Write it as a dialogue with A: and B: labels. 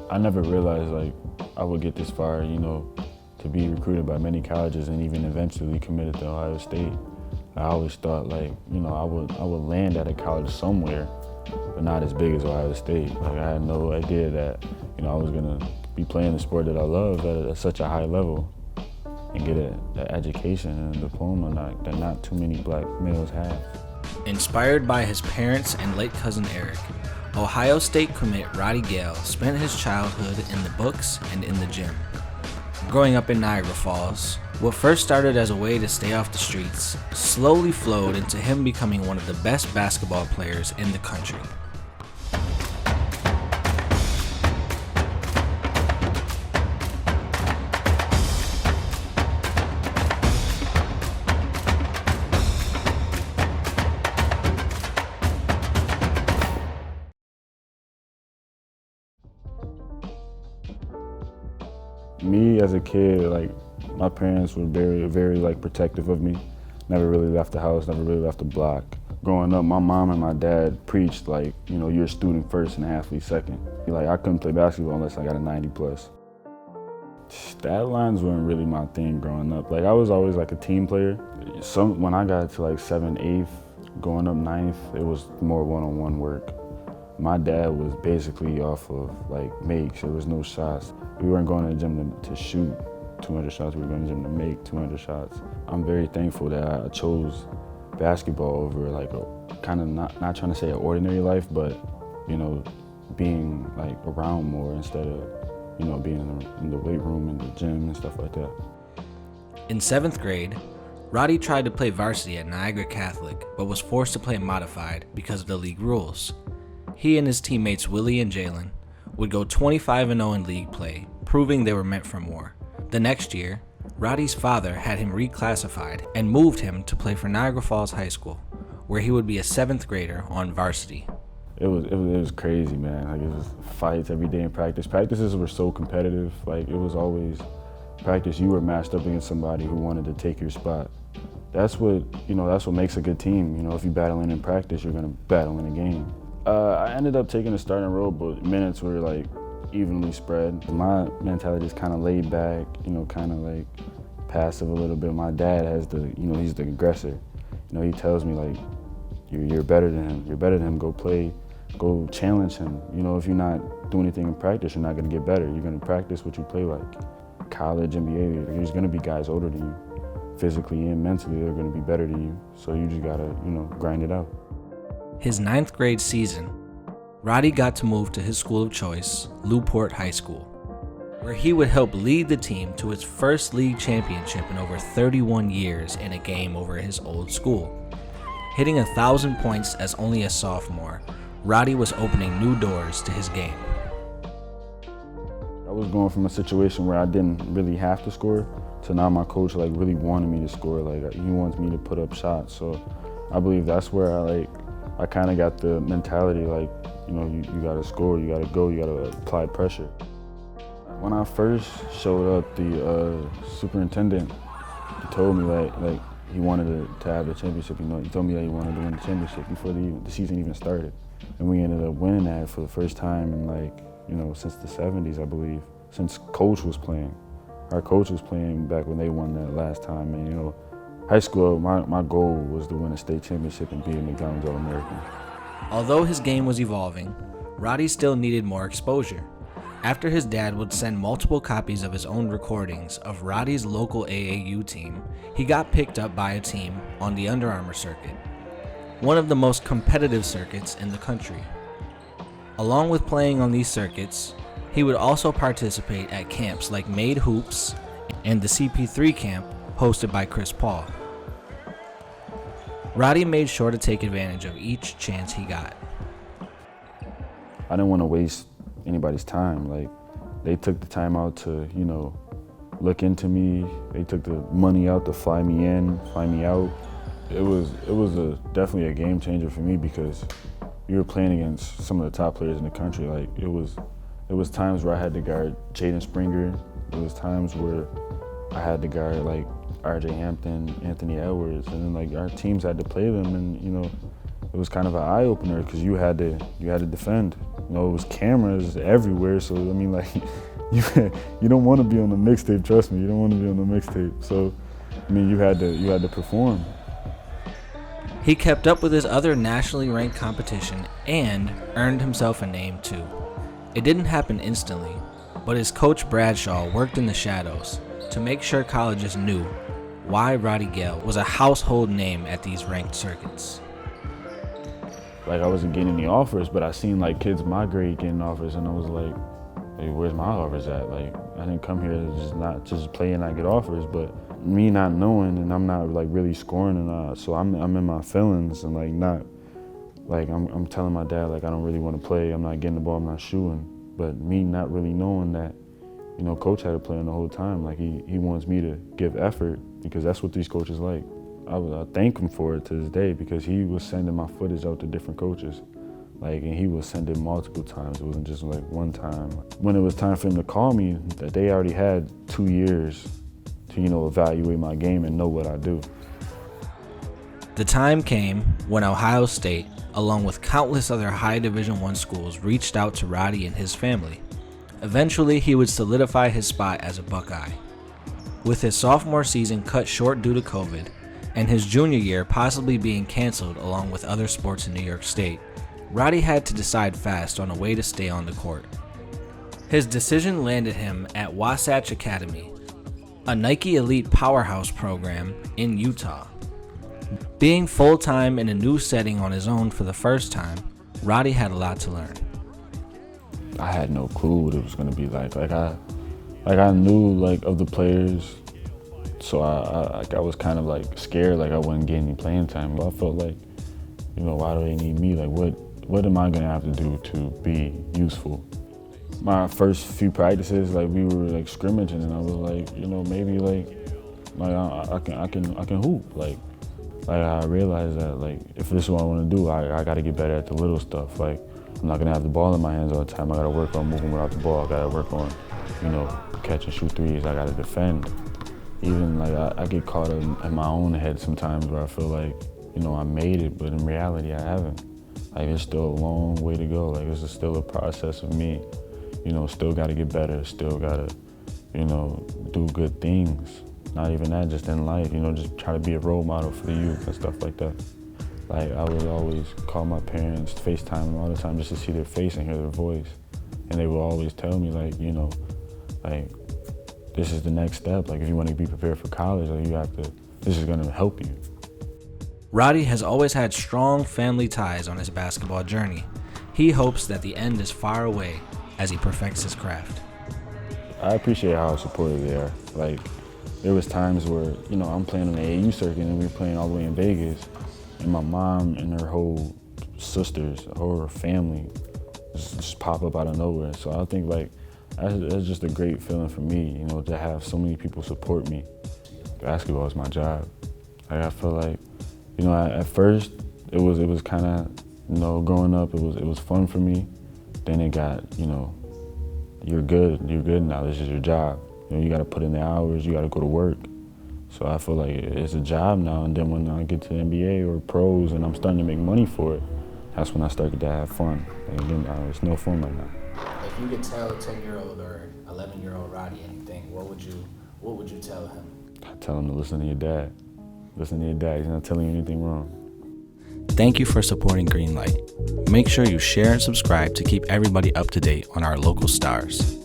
A: I never realized like I would get this far, to be recruited by many colleges and even eventually committed to Ohio State. I always thought like, I would land at a college somewhere, but not as big as Ohio State. Like I had no idea that, I was gonna be playing the sport that I love at such a high level and get an education and a diploma that not too many black males have.
B: Inspired by his parents and late cousin Eric, Ohio State commit Roddy Gayle spent his childhood in the books and in the gym. Growing up in Niagara Falls, what first started as a way to stay off the streets slowly flowed into him becoming one of the best basketball players in the country.
A: Me as a kid, like my parents were very, very like protective of me. Never really left the house, never really left the block. Growing up, my mom and my dad preached like, you're a student first and an athlete second. Like I couldn't play basketball unless I got a 90 plus. Stat lines weren't really my thing growing up. Like I was always like a team player. When I got to like 7th, 8th, going up 9th, it was more one-on-one work. My dad was basically off of like makes. There was no shots. We weren't going to the gym to shoot 200 shots. We were going to the gym to make 200 shots. I'm very thankful that I chose basketball over like a kind of not trying to say an ordinary life, but being like around more instead of being in the weight room and the gym and stuff like that.
B: In 7th grade, Roddy tried to play varsity at Niagara Catholic, but was forced to play modified because of the league rules. He and his teammates Willie and Jalen would go 25-0 in league play, proving they were meant for more. The next year, Roddy's father had him reclassified and moved him to play for Niagara Falls High School, where he would be a 7th grader on varsity.
A: It was crazy, man. Like it was fights every day in practice. Practices were so competitive. Like it was always practice. You were matched up against somebody who wanted to take your spot. That's what makes a good team. If you're battling in practice, you're gonna battle in a game. I ended up taking a starting role, but minutes were like evenly spread. My mentality is kind of laid back, kind of like passive a little bit. My dad has he's the aggressor. He tells me like, you're better than him. You're better than him. Go play, go challenge him. If you're not doing anything in practice, you're not gonna get better. You're gonna practice what you play like. College, NBA, there's gonna be guys older than you. Physically and mentally, they're gonna be better than you. So you just gotta, grind it out.
B: His 9th grade season, Roddy got to move to his school of choice, Newport High School, where he would help lead the team to its first league championship in over 31 years in a game over his old school. Hitting 1,000 points as only a sophomore, Roddy was opening new doors to his game.
A: I was going from a situation where I didn't really have to score to now my coach like really wanted me to score. Like he wants me to put up shots. So I believe that's where I kind of got the mentality like, you gotta score, you gotta go, you gotta apply pressure. When I first showed up, the superintendent told me like he wanted to have the championship. He told me that he wanted to win the championship before the season even started. And we ended up winning that for the first time in since the 70s, I believe, since Coach was playing. Our coach was playing back when they won that last time. And high school, my goal was to win a state championship and be a McDonald's All-American.
B: Although his game was evolving, Roddy still needed more exposure. After his dad would send multiple copies of his own recordings of Roddy's local AAU team, he got picked up by a team on the Under Armour circuit, one of the most competitive circuits in the country. Along with playing on these circuits, he would also participate at camps like Made Hoops and the CP3 camp hosted by Chris Paul. Roddy made sure to take advantage of each chance he got.
A: I didn't want to waste anybody's time. Like, they took the time out to, look into me. They took the money out to fly me in, fly me out. It was definitely a game changer for me because you were playing against some of the top players in the country. Like, it was times where I had to guard Jaden Springer. It was times where I had to guard like R.J. Hampton, Anthony Edwards, and then like our teams had to play them, and it was kind of an eye opener because you had to defend. You know, it was cameras everywhere, so I mean, like, you don't want to be on the mixtape. Trust me, you don't want to be on the mixtape. So, I mean, you had to perform.
B: He kept up with his other nationally ranked competition and earned himself a name too. It didn't happen instantly, but his coach Bradshaw worked in the shadows to make sure colleges knew why Roddy Gayle was a household name at these ranked circuits.
A: Like, I wasn't getting any offers, but I seen like kids my grade getting offers, and I was like, hey, where's my offers at? Like, I didn't come here to just play and not get offers, but me not knowing, and I'm not like really scoring and so I'm in my feelings, and like not like I'm telling my dad like I don't really want to play, I'm not getting the ball, I'm not shooting, but me not really knowing that, you know, coach had a plan the whole time. Like he wants me to give effort because that's what these coaches like. I thank him for it to this day because he was sending my footage out to different coaches. Like, and he was sending multiple times. It wasn't just like one time. When it was time for him to call me, that they already had 2 years to, you know, evaluate my game and know what I do.
B: The time came when Ohio State, along with countless other high Division I schools, reached out to Roddy and his family. Eventually, he would solidify his spot as a Buckeye. With his sophomore season cut short due to COVID, and his junior year possibly being canceled along with other sports in New York State, Roddy had to decide fast on a way to stay on the court. His decision landed him at Wasatch Academy, a Nike Elite Powerhouse program in Utah. Being full-time in a new setting on his own for the first time, Roddy had a lot to learn.
A: I had no clue what it was gonna be like. I knew like of the players, so I was kind of like scared like I wouldn't get any playing time. But I felt like, you know, why do they need me? Like what am I gonna have to do to be useful? My first few practices, like we were like scrimmaging, and I was like, you know, maybe like I can hoop. Like I realized that like if this is what I want to do, I got to get better at the little stuff. Like I'm not gonna have the ball in my hands all the time. I got to work on moving without the ball. I got to work on, you know, catch and shoot threes. I got to defend. Even like I get caught in my own head sometimes where I feel like, you know, I made it, but in reality I haven't. Like it's still a long way to go. Like this is still a process of me, you know, still got to get better, still got to, you know, do good things. Not even that, just in life, you know, just try to be a role model for the youth and stuff like that. Like I would always call my parents, FaceTime them all the time just to see their face and hear their voice. And they would always tell me like, you know, like this is the next step. Like if you want to be prepared for college, like you have to, this is gonna help you.
B: Roddy has always had strong family ties on his basketball journey. He hopes that the end is far away as he perfects his craft.
A: I appreciate how supportive they are. Like, there was times where, you know, I'm playing on the AAU circuit and we're playing all the way in Vegas, and my mom and her whole sisters, her family, just pop up out of nowhere. So I think like that's just a great feeling for me, you know, to have so many people support me. Basketball is my job. Like, I feel like, you know, at first it was kind of, you know, growing up it was fun for me. Then it got, you know, you're good now. This is your job. You know, you got to put in the hours. You got to go to work. So I feel like it's a job now. And then when I get to the NBA or pros and I'm starting to make money for it, that's when I started to have fun. And again, it's no fun right now.
B: If you could tell a 10-year-old or 11-year-old Roddy anything, what would you tell him?
A: I tell him to listen to your dad. Listen to your dad. He's not telling you anything wrong.
B: Thank you for supporting Greenlight. Make sure you share and subscribe to keep everybody up to date on our local stars.